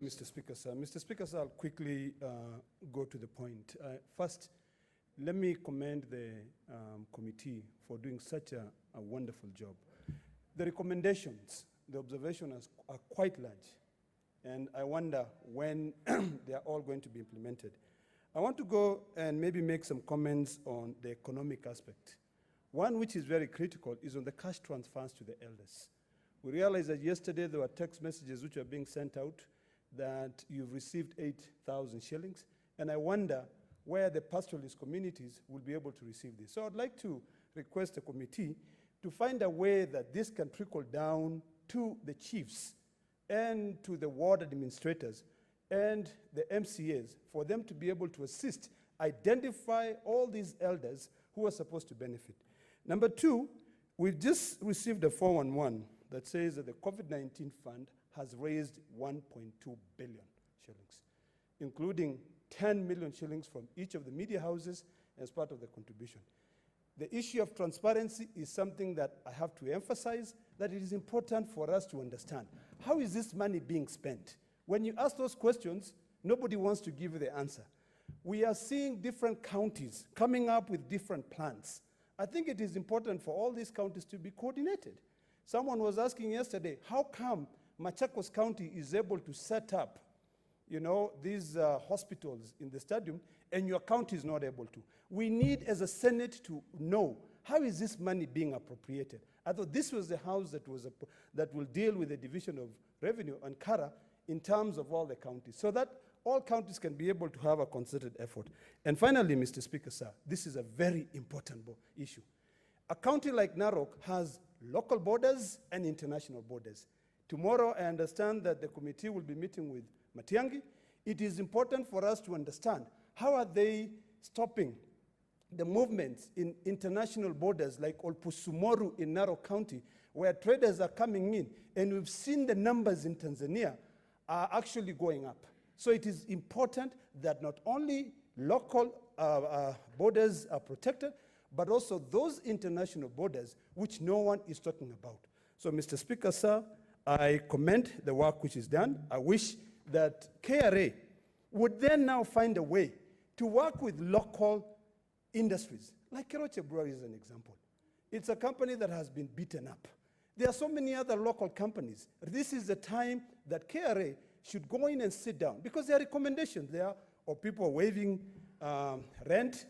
Mr. Speaker, sir. Mr. Speaker, sir, I'll quickly go to the point. First, let me commend the committee for doing such a wonderful job. The recommendations, the observations are quite large, and I wonder when they are all going to be implemented. I want to go and maybe make some comments on the economic aspect. One which is very critical is on the cash transfers to the elders. We realized that yesterday there were text messages which were being sent out that you've received 8,000 shillings, and I wonder where the pastoralist communities will be able to receive this. So I'd like to request the committee to find a way that this can trickle down to the chiefs and to the ward administrators and the MCAs for them to be able to assist, identify all these elders who are supposed to benefit. Number two, we've just received a 411 that says that the COVID-19 fund has raised 1.2 billion shillings, including 10 million shillings from each of the media houses as part of the contribution. The issue of transparency is something that I have to emphasize, that it is important for us to understand. How is this money being spent? When you ask those questions, nobody wants to give you the answer. We are seeing different counties coming up with different plans. I think it is important for all these counties to be coordinated. Someone was asking yesterday, how come Machakos County is able to set up, these hospitals in the stadium, and your county is not able to? We need, as a Senate, to know how is this money being appropriated. I thought this was the house that will deal with the division of revenue and CARA in terms of all the counties, so that all counties can be able to have a concerted effort. And finally, Mr. Speaker, sir, this is a very important issue. A county like Narok has local borders and international borders. Tomorrow, I understand that the committee will be meeting with Matiang'i. It is important for us to understand how are they stopping the movements in international borders like Olpusumoru in Narok County, where traders are coming in, and we've seen the numbers in Tanzania are actually going up. So it is important that not only local borders are protected, but also those international borders which no one is talking about. So, Mr. Speaker, sir, I commend the work which is done. I wish that KRA would then now find a way to work with local industries, like Keroche Brewery is an example. It's a company that has been beaten up. There are so many other local companies. This is the time that KRA should go in and sit down, because there are recommendations there of people waiving rent.